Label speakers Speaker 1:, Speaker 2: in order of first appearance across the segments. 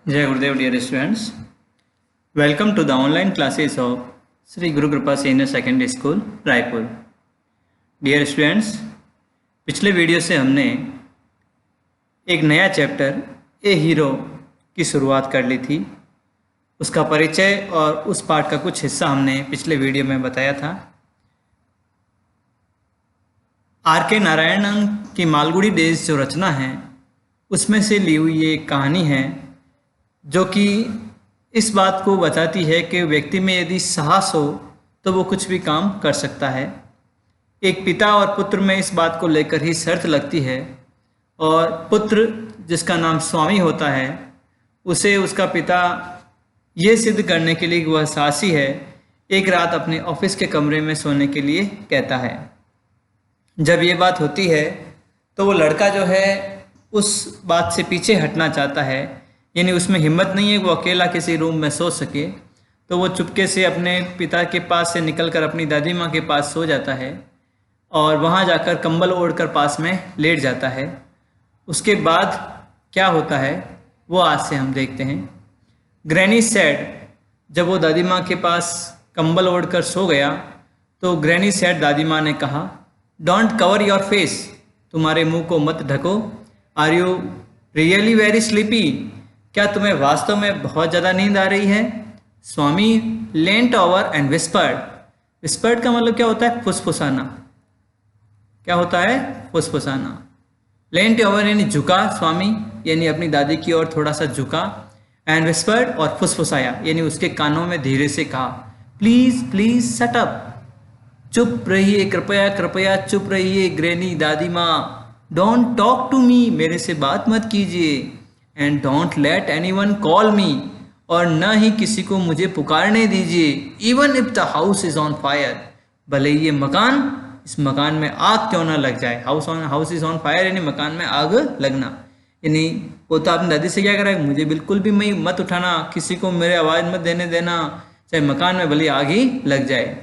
Speaker 1: Jai Gurudev, dear students. Welcome to the online classes of Sri Guru Kripa Senior Secondary School, Raipur. Dear students, पिछले video से हमने एक नया chapter ए hero की शुरुआत कर ली थी. उसका परिचय और उस पाठ का कुछ हिस्सा हमने पिछले वीडियो में बताया था. आर के नारायणन की मालगुडी डेज जो रचना है उसमें से ली हुई ये एक कहानी है जो कि इस बात को बताती है कि व्यक्ति में यदि साहस हो तो वो कुछ भी काम कर सकता है. एक पिता और पुत्र में इस बात को लेकर ही शर्त लगती है और पुत्र जिसका नाम स्वामी होता है उसे उसका पिता ये सिद्ध करने के लिए कि वह साहसी है एक रात अपने ऑफिस के कमरे में सोने के लिए कहता है. जब ये बात होती है तो वो लड़का जो है उस बात से पीछे हटना चाहता है, यानी उसमें हिम्मत नहीं है वो अकेला किसी रूम में सो सके. तो वो चुपके से अपने पिता के पास से निकलकर अपनी दादी माँ के पास सो जाता है और वहाँ जाकर कंबल ओढ़कर पास में लेट जाता है. उसके बाद क्या होता है वो आज से हम देखते हैं. ग्रैनी सेड, जब वो दादी माँ के पास कंबल ओढ़कर सो गया तो ग्रैनी सेड, दादी माँ ने कहा, डोंट कवर योर फेस, तुम्हारे मुंह को मत ढको. Are you really very sleepy, क्या तुम्हें वास्तव में बहुत ज़्यादा नींद आ रही है. Swami lent over and whispered. Whispered का मतलब क्या होता है? फुसफुसाना. क्या होता है? फुसफुसाना. लेंट ओवर यानी झुका, स्वामी यानी अपनी दादी की ओर थोड़ा सा झुका. एंड विस्पर्ड और फुसफुसाया यानी उसके कानों में धीरे से कहा, प्लीज प्लीज शट अप, चुप रहिए, कृपया कृपया चुप रहिए ग्रैनी दादी माँ. डोंट टॉक टू मी, मेरे से बात मत कीजिए. And don't let anyone call मी, और न ही किसी को मुझे पुकारने दीजिए. Even if the house is on fire, भले ये मकान, इस मकान में आग क्यों ना लग जाए. हाउस इज ऑन फायर यानी मकान में आग लगना. यानी वो तो अपनी दादी से क्या करा, मुझे बिल्कुल भी मत उठाना, किसी को मेरे आवाज़ मत देने देना, चाहे मकान में भले आग ही लग जाए.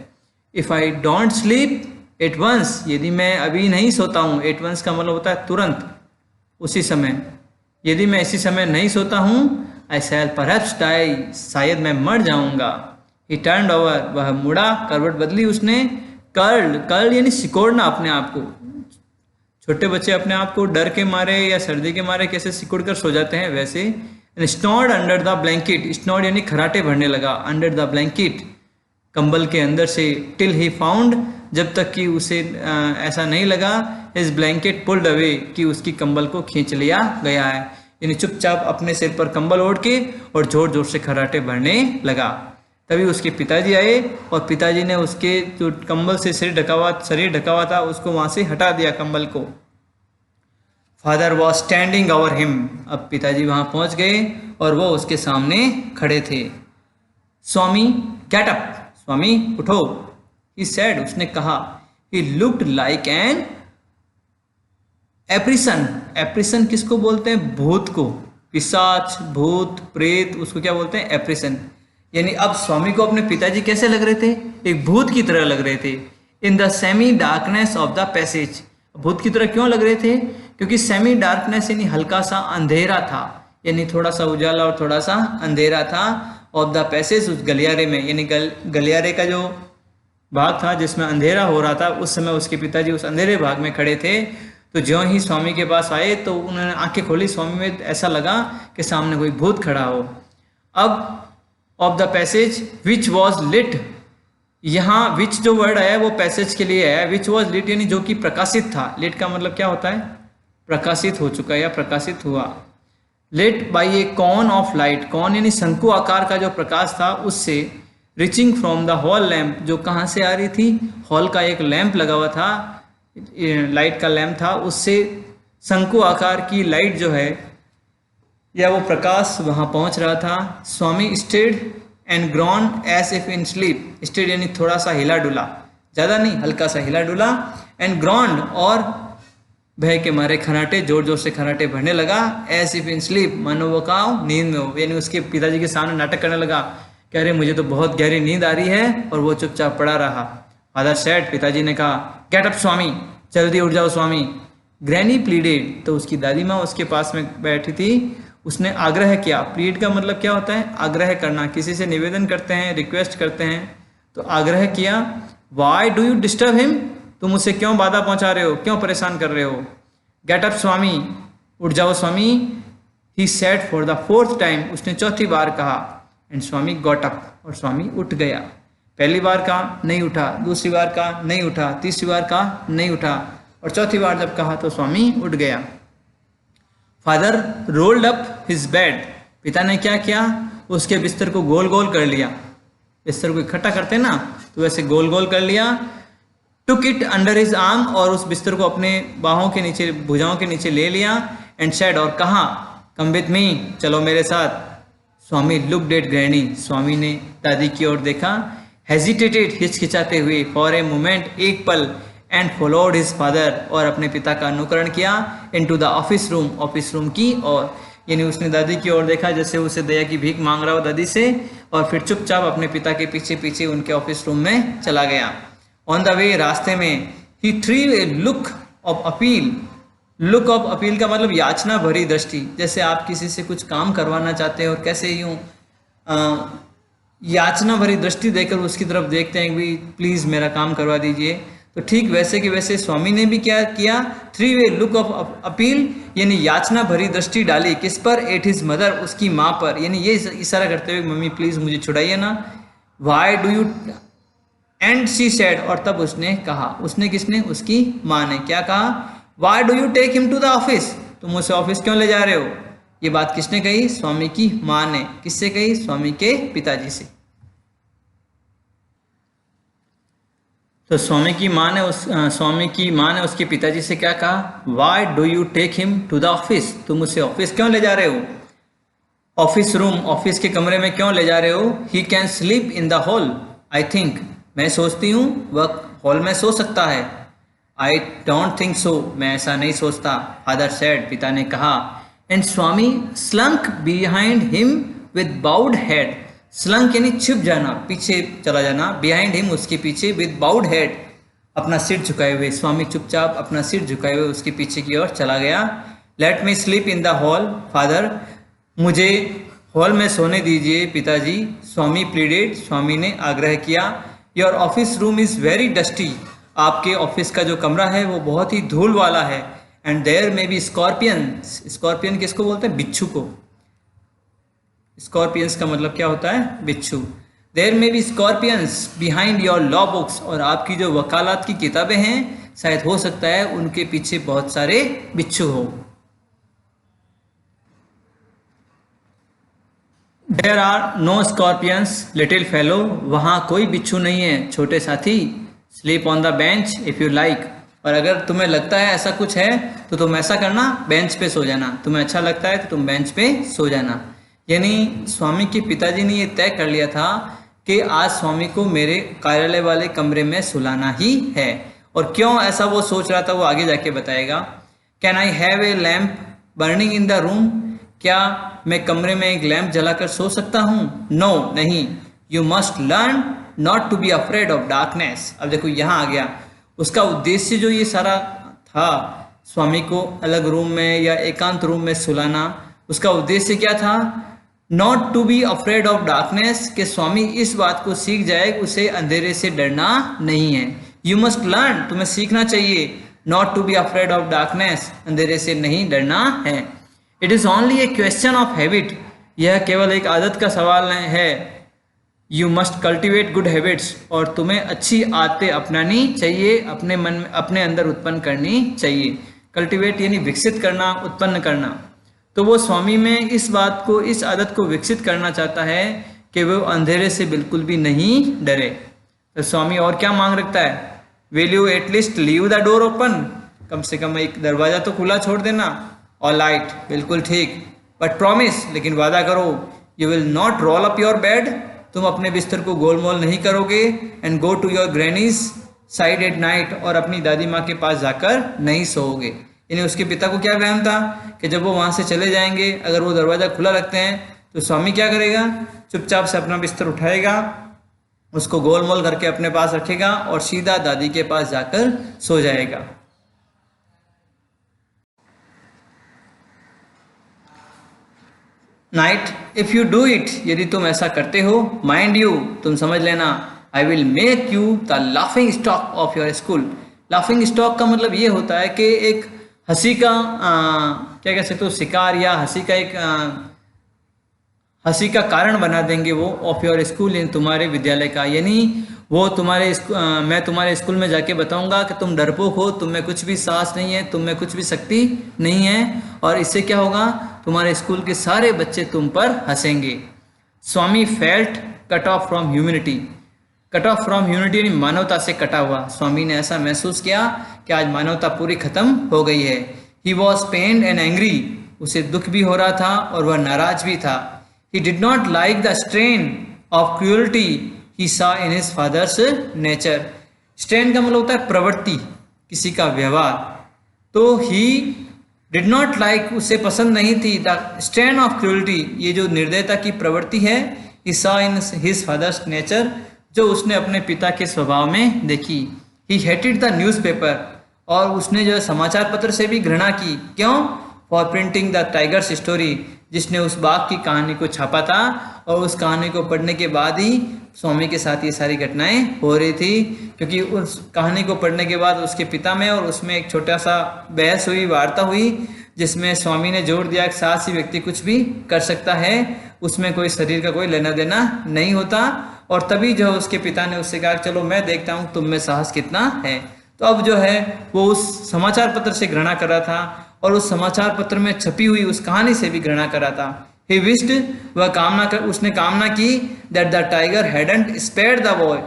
Speaker 1: If I don't sleep at once, यदि मैं अभी नहीं सोता हूँ, एट वंस का मतलब होता है तुरंत, उसी समय. यदि मैं इसी समय नहीं सोता हूँ, आई शैल परहैप्स डाई, शायद मैं मर जाऊँगा. ही टर्न्ड ओवर, वह मुड़ा, करवट बदली उसने. कर्ल यानी सिकोड़ना अपने आप को. छोटे बच्चे अपने आप को डर के मारे या सर्दी के मारे कैसे सिकुड़ कर सो जाते हैं वैसे. स्नॉर्ड अंडर द ब्लैंकेट, स्नॉर्ड यानी खराटे भरने लगा. अंडर द ब्लैंकेट, कंबल के अंदर से. टिल ही फाउंड, जब तक कि उसे ऐसा नहीं लगा, इस ब्लैंकेट पुल्ड अवे, कि उसकी कंबल को खींच लिया गया है. यानी चुपचाप अपने सिर पर कंबल ओढ़ के और जोर जोर से खराटे भरने लगा. तभी उसके पिताजी आए और पिताजी ने उसके जो कंबल से शरीर ढका हुआ था उसको वहाँ से हटा दिया, कंबल को. Father was standing over him, अब पिताजी वहाँ पहुँच गए और वो उसके सामने खड़े थे. स्वामी गेट अप, स्वामी उठो. ही सेड, उसने कहा. He looked like an apparition. Apparition किसको बोलते हैं? भूत को. पिशाच, भूत, प्रेत, उसको क्या बोलते हैं? एप्रिसन. यानी अब स्वामी को अपने पिताजी कैसे लग रहे थे? एक भूत की तरह लग रहे थे. In the semi darkness of the passage. भूत की तरह क्यों लग रहे थे? क्योंकि सेमी डार्कनेस यानी हल्का सा अंधेरा था, यानी थोड़ा सा उजाला और थोड़ा सा अंधेरा था. ऑफ द पैसेज, उस गलियारे में, यानी गलियारे का जो भाग था जिसमें अंधेरा हो रहा था, उस समय उसके पिताजी उस अंधेरे भाग में खड़े थे. तो ज्यों ही स्वामी के पास आए तो उन्होंने आंखें खोली, स्वामी में ऐसा लगा कि सामने कोई भूत खड़ा हो. अब of the passage which was lit, यहाँ विच जो वर्ड आया वो पैसेज के लिए है. विच वॉज लिट यानी जो कि प्रकाशित था. लिट का मतलब क्या होता है? प्रकाशित हो चुका या प्रकाशित हुआ. Lit by a cone of light, cone यानी शंकु आकार का जो प्रकाश था उससे. Reaching from the hall lamp, जो कहाँ से आ रही थी? हॉल का एक लैंप लगा हुआ था, लाइट का लैंप था, उससे शंकु आकार की लाइट जो है या वो प्रकाश वहाँ पहुँच रहा था. Swami stayed and groaned as if in sleep. Stayed यानी थोड़ा सा हिला डुला, ज़्यादा नहीं, हल्का सा हिला डुला. एंड ग्रॉन्ड, और भय के मारे खराटे, जोर जोर से खराटे भरने लगा. एज इफ इन स्लीप, मानो वो काव नींद में हो. यानी उसके पिताजी के सामने नाटक करने लगा, कह रहे मुझे तो बहुत गहरी नींद आ रही है, और वो चुपचाप पड़ा रहा. फादर सेड, पिताजी ने कहा, गेट अप स्वामी, जल्दी उठ जाओ स्वामी. ग्रैनी प्लीडेड, तो उसकी दादी माँ उसके पास में बैठी थी, उसने आग्रह किया। प्लीड का मतलब क्या होता है? आग्रह करना, किसी से निवेदन करते हैं, रिक्वेस्ट करते हैं, तो आग्रह किया। Y do you disturb him? तुम उसे क्यों बाधा पहुंचा रहे हो, क्यों परेशान कर रहे हो? गेट अप स्वामी, उठ जाओ Swami. He said for the fourth time, उसने चौथी बार कहा। एंड स्वामी गॉट अप, और स्वामी उठ गया। पहली बार कहा, नहीं उठा। दूसरी बार कहा, नहीं उठा। तीसरी बार कहा, नहीं उठा। और चौथी बार जब कहा तो स्वामी उठ गया। Father rolled up his bed, पिता ने क्या किया? उसके बिस्तर को गोल गोल कर लिया। बिस्तर को इकट्ठा करते ना, तो वैसे गोल गोल कर लिया। Took it under his arm, और उस बिस्तर को अपने बाहों के नीचे, भुजाओं के नीचे ले लिया। एंड सेड, और कहा, कम विथ मी, चलो मेरे साथ। स्वामी लुक्ड एट ग्रैनी, स्वामी ने दादी की ओर देखा। हेजिटेटेड, हिचकिचाते हुए, फॉर ए मोमेंट, एक पल। एंड फॉलोड हिज फादर, और अपने पिता का अनुकरण किया। Into the office room, office room की ओर। यानी उसने दादी की ओर देखा जैसे उसे दया की भीख मांग रहा हो दादी से, और फिर चुपचाप अपने पिता के पीछे पीछे उनके ऑफिस रूम में चला गया। ऑन द वे, रास्ते में, he threw a look of appeal. Look of appeal का मतलब याचना भरी दृष्टि। जैसे आप किसी से कुछ काम करवाना चाहते हैं और कैसे यूं याचना भरी दृष्टि देकर उसकी तरफ देखते हैं कि प्लीज मेरा काम करवा दीजिए, तो ठीक वैसे के वैसे स्वामी ने भी क्या किया? Three way look of appeal, यानी याचना भरी दृष्टि डाली। किस पर? एट हिज मदर, उसकी माँ पर। यानी ये इशारा करते हुए, मम्मी प्लीज मुझे छुड़ाइए ना। Y do you, and she said, और तब उसने कहा, उसने किसने? उसकी माँ ने क्या कहा? Why do you take him to the office, तुम उसे ऑफिस क्यों ले जा रहे हो? ये बात किसने कही? स्वामी की माँ ने। किससे कही? स्वामी के पिताजी से। तो स्वामी की माँ ने उसके पिताजी से क्या कहा? Why do you take him to the office, तुम उसे ऑफिस क्यों ले जा रहे हो? ऑफिस रूम, ऑफिस के कमरे में क्यों ले जा रहे हो? He can sleep in the hall, I think, मैं सोचती हूँ वह हॉल में सो सकता है। आई डोंट थिंक सो, मैं ऐसा नहीं सोचता। फादर सेड, पिता ने कहा। And Swami slunk behind him with bowed head, slunk यानी छिप जाना, पीछे चला जाना। बिहाइंड हिम, उसके पीछे। विद बाउड हेड, अपना सिर झुकाए हुए। स्वामी चुपचाप अपना सिर झुकाए हुए उसके पीछे की ओर चला गया। Let me sleep in the hall father, मुझे हॉल में सोने दीजिए पिताजी। स्वामी प्लीडेड, स्वामी ने आग्रह किया। Your office room is very dusty, आपके ऑफिस का जो कमरा है वो बहुत ही धूल वाला है। And there may be Scorpions, scorpion किसको बोलते हैं? बिच्छू को। स्कॉर्पियंस का मतलब क्या होता है? बिच्छू। There may be scorpions behind your law books, और आपकी जो वकालत की किताबें हैं शायद हो सकता है उनके पीछे बहुत सारे बिच्छू हो। There are no scorpions little fellow, वहाँ कोई बिच्छू नहीं है छोटे साथी। Sleep on the bench if you like, और अगर तुम्हें लगता है ऐसा कुछ है तो तुम ऐसा करना, बेंच पे सो जाना। तुम्हें अच्छा लगता है तो तुम बेंच पे सो जाना। यानी स्वामी के पिताजी ने ये तय कर लिया था कि आज स्वामी को मेरे कार्यालय वाले कमरे में सुलाना ही है। और क्यों ऐसा वो सोच रहा था वो आगे जाके बताएगा। Can I have a lamp burning in the room, क्या मैं कमरे में एक लैंप जलाकर सो सकता हूँ? नो, नहीं। You must learn not to be afraid of darkness. अब देखो यहाँ आ गया उसका उद्देश्य, जो ये सारा था स्वामी को अलग रूम में या एकांत रूम में सुलाना, उसका उद्देश्य क्या था? Not to be afraid of darkness, कि स्वामी इस बात को सीख जाए उसे अंधेरे से डरना नहीं है। यू मस्ट लर्न, तुम्हें सीखना चाहिए। Not to be afraid of darkness, अंधेरे से नहीं डरना है। It is only a question of habit, यह केवल एक आदत का सवाल है। You must cultivate good habits, और तुम्हें अच्छी आदतें अपनानी चाहिए, अपने मन में, अपने अंदर उत्पन्न करनी चाहिए। कल्टिवेट यानी विकसित करना, उत्पन्न करना। तो वो स्वामी में इस बात को, इस आदत को विकसित करना चाहता है कि वो अंधेरे से बिल्कुल भी नहीं डरे। तो स्वामी और क्या मांग रखता है? Will you at least leave the door open, कम से कम एक दरवाज़ा तो खुला छोड़ देना। ऑल राइट, बिल्कुल ठीक। बट प्रॉमिस, लेकिन वादा करो, you will not roll up your bed, तुम अपने बिस्तर को गोलमोल नहीं करोगे। And go to your granny's side at night, और अपनी दादी माँ के पास जाकर नहीं सोओगे। यानी उसके पिता को क्या वहम था कि जब वो वहाँ से चले जाएंगे, अगर वो दरवाज़ा खुला रखते हैं तो स्वामी क्या करेगा? चुपचाप से अपना बिस्तर उठाएगा, उसको गोलमोल करके अपने पास रखेगा और सीधा दादी के पास जाकर सो जाएगा। Night, if you do it, यदि तुम ऐसा करते हो, माइंड यू, तुम समझ लेना, I will make you the laughing stock of your school. Laughing stock का मतलब ये होता है कि एक हंसी का क्या कह सकते हो, शिकार, या हंसी का एक हंसी का कारण बना देंगे वो, ऑफ योर स्कूल, इन तुम्हारे विद्यालय का। यानी वो मैं तुम्हारे स्कूल में जाके बताऊंगा कि तुम डरपोक हो, तुम में कुछ भी साहस नहीं है, तुम में कुछ भी शक्ति नहीं है, और इससे क्या होगा, तुम्हारे स्कूल के सारे बच्चे तुम पर हंसेंगे। Swami felt cut off from humanity. Cut off from humanity यानी मानवता से कटा हुआ। स्वामी ने ऐसा महसूस किया कि आज मानवता पूरी खत्म हो गई है। ही वॉज पेन्ड एंड एंग्री, उसे दुख भी हो रहा था और वह नाराज भी था। He did not like the strain of cruelty he saw in his father's nature. Strain का मतलब होता है प्रवृत्ति, किसी का व्यवहार। तो he did not like, उसे पसंद नहीं थी, the strain of cruelty, ये जो निर्दयता की प्रवृत्ति है, he saw in his father's nature, जो उसने अपने पिता के स्वभाव में देखी। He hated the newspaper, और उसने जो समाचार पत्र से भी घृणा की। क्यों? For printing the tigers story, जिसने उस बाघ की कहानी को छापा था, और उस कहानी को पढ़ने के बाद ही स्वामी के साथ ये सारी घटनाएं हो रही थी। क्योंकि उस कहानी को पढ़ने के बाद उसके पिता में और उसमें एक छोटा सा बहस हुई, वार्ता हुई, जिसमें स्वामी ने जोर दिया कि साहसी व्यक्ति कुछ भी कर सकता है, उसमें कोई शरीर का कोई लेना देना नहीं होता। और तभी जो उसके पिता ने उससे कहा, चलो मैं देखता हूँ तुम में साहस कितना है। तो अब जो है वो उस समाचार पत्र से घृणा कर रहा था, और उस समाचार पत्र में छपी हुई उस कहानी से भी घृणा कर रहा था। He wished, उसने कामना की, that the tiger hadn't spared the boy,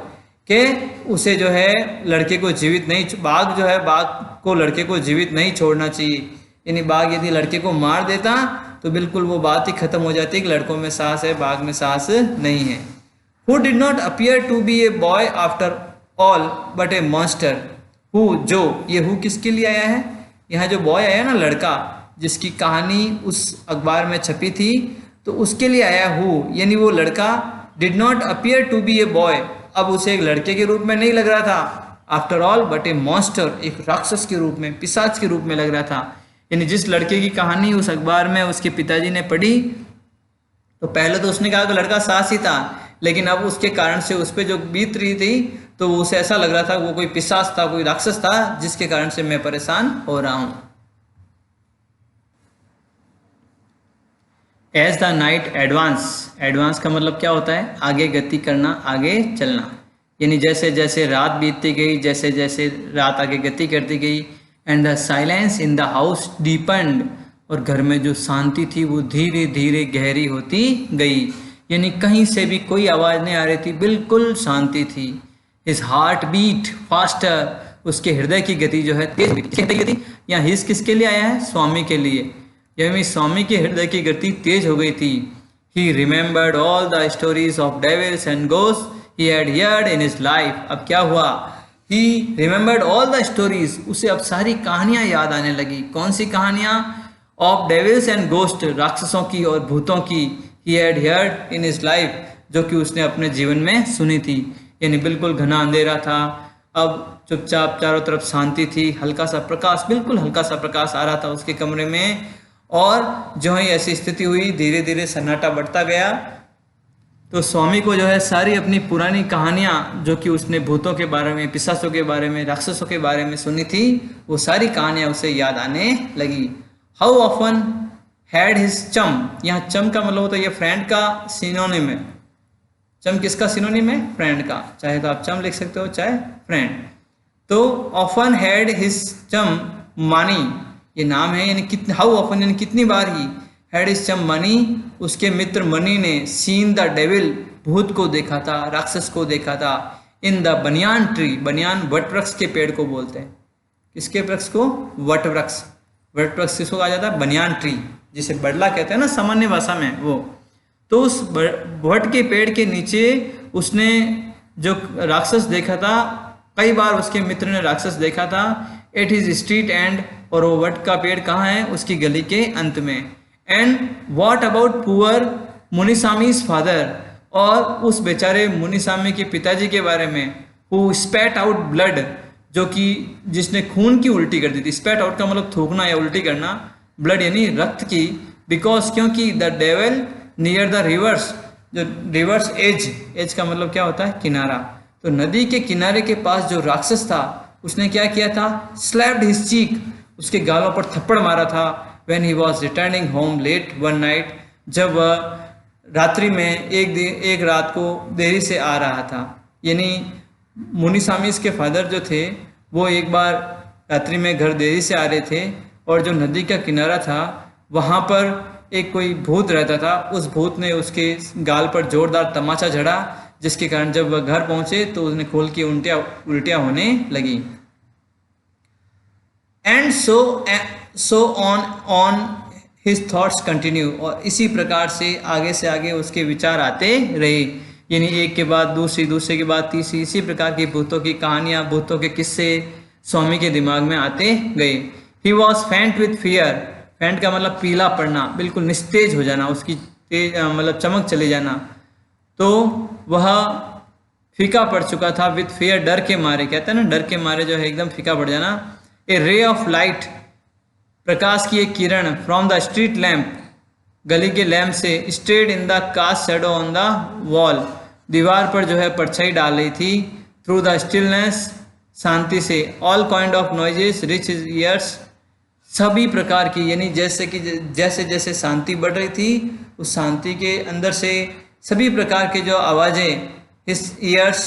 Speaker 1: के उसे जो है लड़के को जीवित नहीं, बाघ जो है, बाघ को लड़के को जीवित नहीं छोड़ना चाहिए। यानी बाघ यदि लड़के को मार देता तो बिल्कुल वो बात ही खत्म हो जाती कि लड़कों में साहस है, बाघ में साहस नहीं है। Who did not appear to be a boy after all but a monster, who, जो, ये who किसके लिए आया है? यहाँ जो बॉय आया ना, लड़का, जिसकी कहानी उस अखबार में छपी थी, तो उसके लिए आया हु, यानी वो लड़का did not appear to be a boy, अब उसे एक लड़के के रूप में नहीं लग रहा था, after all but A monster, एक राक्षस के रूप में, पिशाच के रूप में लग रहा था। यानी जिस लड़के की कहानी उस अखबार में उसके पिताजी ने पढ़ी, तो पहले तो उसने कहा कि लड़का साहसी था, लेकिन अब उसके कारण से उस पर जो बीत रही थी, तो उसे ऐसा लग रहा था वो कोई पिशाच था, कोई राक्षस था, जिसके कारण से मैं परेशान हो रहा हूं। As the night advance, advance का मतलब क्या होता है? आगे गति करना, आगे चलना। यानी जैसे जैसे रात बीतती गई, जैसे जैसे रात आगे गति करती गई, and the silence in the house depend, और घर में जो शांति थी वो धीरे धीरे गहरी होती गई। यानी कहीं से भी कोई आवाज़ नहीं आ रही थी, बिल्कुल शांति थी। हिज हार्ट बीट फास्टर, उसके हृदय की गति जो है तेज गति। यहाँ हिज किसके लिए आया है? स्वामी के लिए। यानी स्वामी के हृदय की गति तेज हो गई थी। He remembered all the stories of devils and ghost he had heard in his life. अब क्या हुआ? He remembered all the stories, उसे अब सारी कहानियां याद आने लगी। कौन सी कहानियां? ऑफ डेविल्स एंड गोस्ट, राक्षसों की और भूतों की। ही had heard in his life, जो कि उसने अपने जीवन में सुनी थी। यानी बिल्कुल घना अंधेरा था, अब चुपचाप चारों तरफ शांति थी, हल्का सा प्रकाश, बिल्कुल हल्का सा प्रकाश आ रहा था उसके कमरे में। और जो ही ऐसी स्थिति हुई, धीरे धीरे सन्नाटा बढ़ता गया। तो स्वामी को जो है सारी अपनी पुरानी कहानियाँ, जो कि उसने भूतों के बारे में, पिशाचों के बारे में, राक्षसों के बारे में सुनी थी, वो सारी कहानियाँ उसे याद आने लगी। हाउ ऑफन हैड हिज चम, यहाँ चम का मतलब होता है, ये फ्रेंड का सिनोनिम है। चम किसका सिनोनिम है? फ्रेंड का। चाहे तो आप चम लिख सकते हो, चाहे फ्रेंड। तो ऑफन हैड हिज चम मानी, ये नाम है, यानी कितने, हाउ ऑफन यानी कितनी बार ही, हैड हिज चम मनी, उसके मित्र मनी ने, सीन द डेविल, भूत को देखा था, राक्षस को देखा था, इन द बनियान ट्री, बनियान वट वृक्ष के पेड़ को बोलते हैं। किसके वृक्ष को? वट वृक्ष। वट वृक्ष किसको कहा जाता है? बनियान ट्री, जिसे बड़ला कहते हैं ना सामान्य भाषा में, वो। तो उस वट के पेड़ के नीचे उसने जो राक्षस देखा था, कई बार उसके मित्र ने राक्षस देखा था। एट हिज स्ट्रीट एंड, और वो वट का पेड़ कहाँ है? उसकी गली के अंत में। And what about poor Munisami's father, और उस बेचारे मुनिसामी के पिताजी के बारे में, हु स्पैट आउट ब्लड, जो कि जिसने खून की उल्टी कर दी थी। स्पैट आउट का मतलब थूकना या उल्टी करना, ब्लड यानी रक्त की, बिकॉज क्योंकि the devil near the reverse, जो रिवर्स एज का मतलब क्या होता है, किनारा, तो नदी के किनारे के पास जो राक्षस था उसने क्या किया था, स्लैप्ड हिज चीक, उसके गालों पर थप्पड़ मारा था। When he was returning home let one night, जब वह रात्रि में एक रात को देरी से आ रहा था। यानी मुनिसामीस के फादर जो थे वो एक बार रात्रि में घर देरी से आ रहे थे, और जो नदी का किनारा था वहाँ पर एक कोई भूत रहता था। उस भूत ने उसके गाल पर जोरदार तमाचा झड़ा, जिसके कारण जब वह घर पहुंचे तो उसने खोल की उल्टियाँ होने लगी। And so on his thoughts continue, और इसी प्रकार से आगे उसके विचार आते रहे। यानी एक के बाद दूसरे के बाद तीसरी, इसी प्रकार की भूतों की कहानियाँ, भूतों के किस्से स्वामी के दिमाग में आते गए। ही वॉज फेंट विथ फियर, फेंट का मतलब पीला पड़ना, बिल्कुल निस्तेज हो जाना, उसकी तेज मतलब चमक चले जाना। तो वह फीका पड़ चुका था, विथ फियर, डर के मारे, कहते हैं ना डर के मारे जो है एकदम फीका पड़ जाना। ए रे ऑफ लाइट, प्रकाश की एक किरण, फ्रॉम द स्ट्रीट लैम्प, गली के लैम्प से, stayed in the cast shadow on the wall, दीवार पर जो है परछाई डाल रही थी। थ्रू द स्टिलनेस, शांति से, all kind of noises rich his years, सभी प्रकार की, यानी जैसे जैसे शांति बढ़ रही थी उस शांति के अंदर से सभी प्रकार के जो आवाज़ें हिज ईयर्स,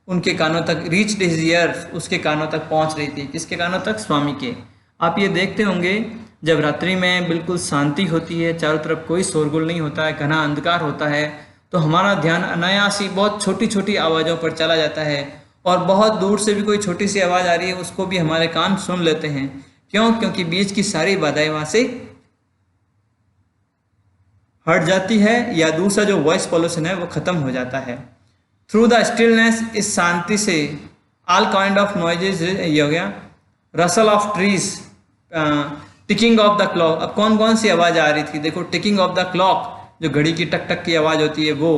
Speaker 1: उनके कानों तक, रीच हिज ईयर्स, उसके कानों तक पहुंच रही थी। किसके कानों तक, स्वामी के। आप ये देखते होंगे जब रात्रि में बिल्कुल शांति होती है, चारों तरफ कोई शोरगुल नहीं होता है, घना अंधकार होता है, तो हमारा ध्यान अनायास ही बहुत छोटी छोटी आवाज़ों पर चला जाता है, और बहुत दूर से भी कोई छोटी सी आवाज़ आ रही है उसको भी हमारे कान सुन लेते हैं। क्यों? क्योंकि बीच की सारी बाधाएं वहाँ से हट जाती है, या दूसरा जो वॉइस पॉल्यूशन है वो खत्म हो जाता है। थ्रू द स्टिलनेस, इस शांति से, ऑल काइंड ऑफ नॉइजेज, ये हो गया, Russell of trees, ticking of the clock. अब कौन कौन सी आवाज़ आ रही थी, देखो, टिकिंग ऑफ द क्लॉक, जो घड़ी की टक टक की आवाज़ होती है वो,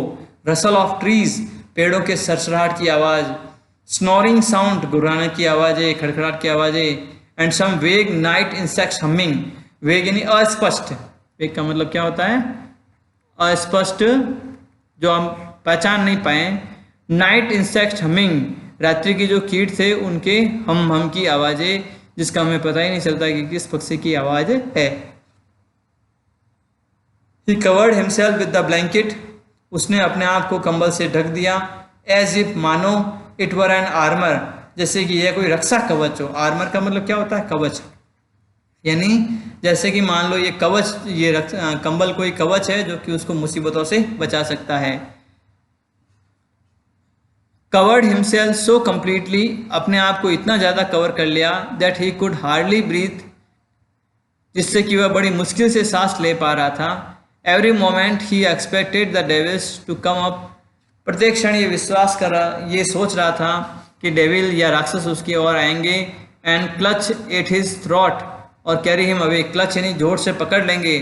Speaker 1: रसल ऑफ ट्रीज, पेड़ों के सरसराहट की आवाज़, स्नोरिंग साउंड, गुर्राने की आवाज़ें, खड़खड़ाहट की आवाज़ें, एंड सम वेग नाइट इंसेक्ट्स हमिंग, वेग यानी अस्पष्ट, वेग का मतलब क्या होता है, अस्पष्ट, जो हम पहचान नहीं पाए। नाइट इंसेक्ट हमिंग, रात्रि के जो कीट थे उनके हम की आवाज़ें, जिसका हमें पता ही नहीं चलता कि किस पक्षी की आवाज़ है। He covered himself with the blanket, उसने अपने आप को कंबल से ढक दिया। As if, मानो, it were an armor, जैसे कि यह कोई रक्षा कवच हो। आर्मर का मतलब क्या होता है, कवच, यानी जैसे कि मान लो ये कवच, ये कंबल कोई कवच है जो कि उसको मुसीबतों से बचा सकता है। कवर्ड हिमसेल्फ सो कम्प्लीटली, अपने आप को इतना ज़्यादा कवर कर लिया, that he could hardly breathe, जिससे कि वह बड़ी मुश्किल से सांस ले पा रहा था। Every moment he expected the devils to come up, प्रत्येक क्षण ये विश्वास कर रहा, ये सोच रहा था कि डेविल या राक्षस उसकी ओर आएंगे। And clutch at his throat, और कैरी हिम अवे, क्लच यानी जोर से पकड़ लेंगे,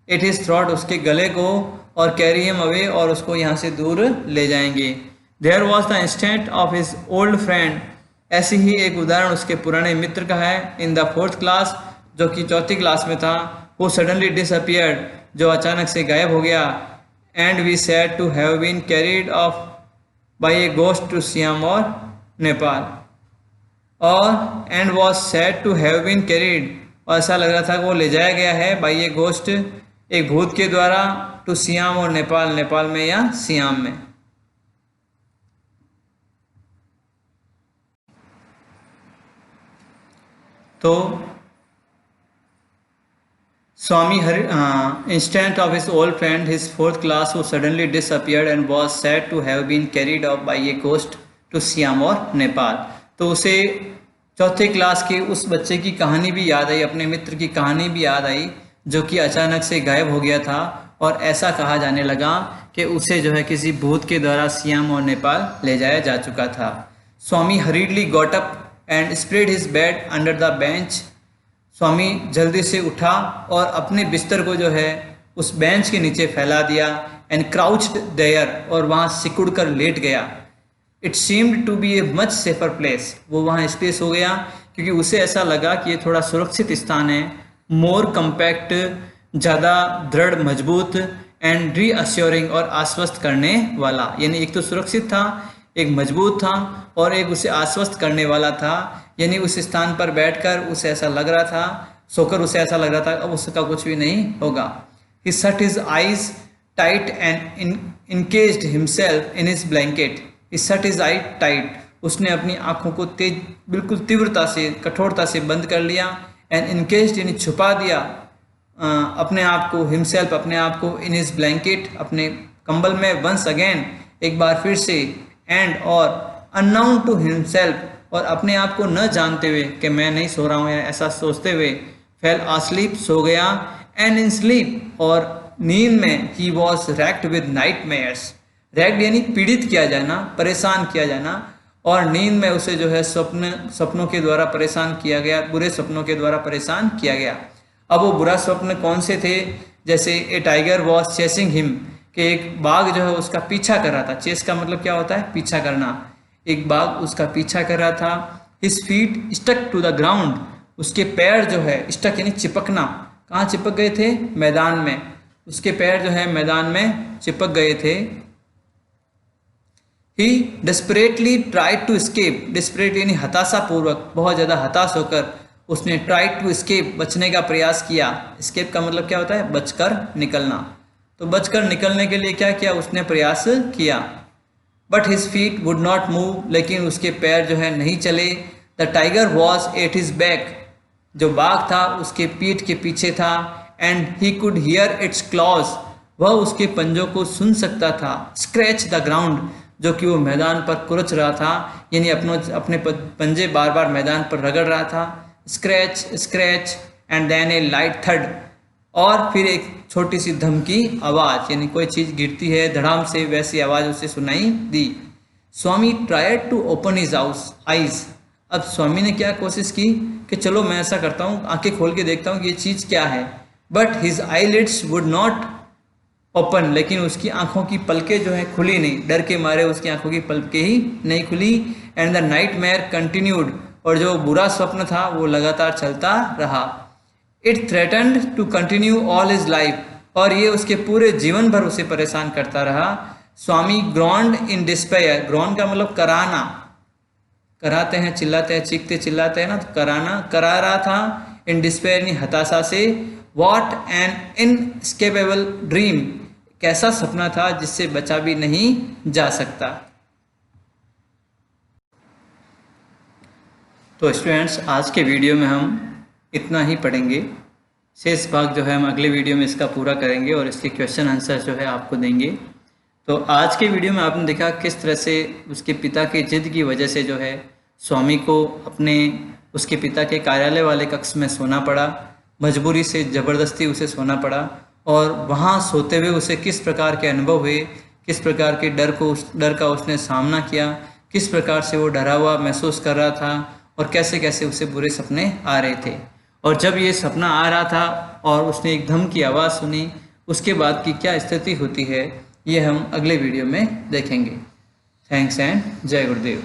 Speaker 1: एट हिज थ्रॉट, उसके गले को, और कैरी हिम अवे, और उसको यहाँ से दूर ले जाएंगे। There was the instant of his old friend, ऐसी ही एक उदाहरण उसके पुराने मित्र का है। इन द 4th क्लास, जो कि 4th क्लास में था, वो सडनली डिसअपियर्ड, जो अचानक से गायब हो गया। And we said to have been carried off by a ghost to Siam और नेपाल, और and was said to have been carried, और ऐसा लग रहा था कि वो ले जाया गया है बाई ए गोस्ट, एक भूत के द्वारा, टू सियाम और नेपाल, नेपाल में या सियाम में। तो Swami instead of his old friend, his 4th class, who suddenly disappeared and was said to have been carried off by a ghost to SIAM और नेपाल। तो उसे 4th क्लास के उस बच्चे की कहानी भी याद आई, अपने मित्र की कहानी भी याद आई, जो कि अचानक से गायब हो गया था, और ऐसा कहा जाने लगा कि उसे जो है किसी भूत के द्वारा सियाम और नेपाल ले जाया जा चुका था। Swami hurriedly got up and spread his bed under the bench, Swami जल्दी से उठा और अपने बिस्तर को जो है उस बेंच के नीचे फैला दिया। एंड क्राउच्ड देयर, और वहाँ सिकुड़ कर लेट गया। It seemed to be a much safer place, वो वहाँ इसलिए सो गया क्योंकि उसे ऐसा लगा कि ये थोड़ा सुरक्षित स्थान है। मोर कम्पैक्ट ज़्यादा दृढ़, मजबूत एंड रीअश्योरिंग और आश्वस्त करने वाला। यानी एक तो सुरक्षित था, एक मजबूत था और एक उसे आश्वस्त करने वाला था। यानी उस स्थान पर बैठकर उसे ऐसा लग रहा था, सोकर उसे ऐसा लग रहा था अब उसका कुछ भी नहीं होगा। He shut his eyes tight and encased himself in his blanket. He shut his eyes tight. उसने अपनी आंखों को बिल्कुल तीव्रता से, कठोरता से बंद कर लिया। एंड इनकेस्ड यानी छुपा दिया अपने आप को, हिमसेल्फ अपने आप को, इन हिज ब्लैंकेट अपने कंबल में, वंस अगेन एक बार फिर से, एंड और अननाउन टू हिमसेल्फ और अपने आप को न जानते हुए कि मैं नहीं सो रहा हूँ या ऐसा सोचते हुए, फेल asleep सो गया, एंड इन स्लीप और नींद में he was raked with nightmares. Raked यानी पीड़ित किया जाना, परेशान किया जाना, और नींद में उसे जो है सपनों के द्वारा परेशान किया गया, बुरे सपनों के द्वारा परेशान किया गया। अब वो बुरा स्वप्न कौन से थे? जैसे ए टाइगर वॉज चेसिंग हिम, कि एक बाघ जो है उसका पीछा कर रहा था। चेस का मतलब क्या होता है? पीछा करना। एक बाघ उसका पीछा कर रहा था। His feet stuck to the ground, उसके पैर जो है, स्टक यानी चिपकना, कहाँ चिपक गए थे? मैदान में। उसके पैर जो है मैदान में चिपक गए थे। He desperately tried to escape, desperate यानी हताशा पूर्वक, बहुत ज़्यादा हताश होकर उसने ट्राइड टू एस्केप, बचने का प्रयास किया। एस्केप का मतलब क्या होता है? बचकर निकलना। तो बचकर निकलने के लिए क्या किया? उसने प्रयास किया। But his feet would not move, लेकिन उसके पैर जो है नहीं चले। The tiger was at his back, जो बाघ था उसके पीठ के पीछे था। And he could hear it's clause, वह उसके पंजों को सुन सकता था। स्क्रैच द ग्राउंड, जो कि वो मैदान पर कुरच रहा था, यानी अपने पंजे बार बार मैदान पर रगड़ रहा था। Scratch scratch and then a light thud, और फिर एक छोटी सी धमकी आवाज़, यानी कोई चीज़ गिरती है धड़ाम से, वैसी आवाज़ उसे सुनाई दी। Swami tried to open his eyes, अब स्वामी ने क्या कोशिश की कि चलो मैं ऐसा करता हूँ, आंखें खोल के देखता हूँ कि ये चीज़ क्या है। But his eyelids would not open, लेकिन उसकी आंखों की पलकें जो है खुली नहीं, डर के मारे उसकी आंखों की पलकें ही नहीं खुली। एंड द नाइटमेयर कंटिन्यूड, और जो बुरा स्वप्न था वो लगातार चलता रहा। It threatened to continue all his life, और ये उसके पूरे जीवन भर उसे परेशान करता रहा। स्वामी ग्रॉन्ड इन डिस्पेयर, ग्रॉन्ड का मतलब कराना, कराते हैं, चिल्लाते हैं, चीखते चिल्लाते हैं ना, तो कराना, करा रहा था। इन डिस्पेयर यानी हताशा से। वॉट एन इनस्केपेबल ड्रीम, कैसा सपना था जिससे बचा भी नहीं जा सकता। तो स्टूडेंट्स, आज के वीडियो में हम इतना ही पढ़ेंगे। शेष भाग जो है हम अगले वीडियो में इसका पूरा करेंगे और इसके क्वेश्चन आंसर जो है आपको देंगे। तो आज के वीडियो में आपने देखा किस तरह से उसके पिता की जिद की वजह से जो है स्वामी को उसके पिता के कार्यालय वाले कक्ष में सोना पड़ा, मजबूरी से ज़बरदस्ती उसे सोना पड़ा, और वहाँ सोते हुए उसे किस प्रकार के अनुभव हुए, किस प्रकार के डर का उसने सामना किया, किस प्रकार से वो डरा हुआ महसूस कर रहा था, और कैसे कैसे उसे बुरे सपने आ रहे थे। और जब ये सपना आ रहा था और उसने एक धम की आवाज़ सुनी, उसके बाद की क्या स्थिति होती है, ये हम अगले वीडियो में देखेंगे। थैंक्स एंड जय गुरुदेव।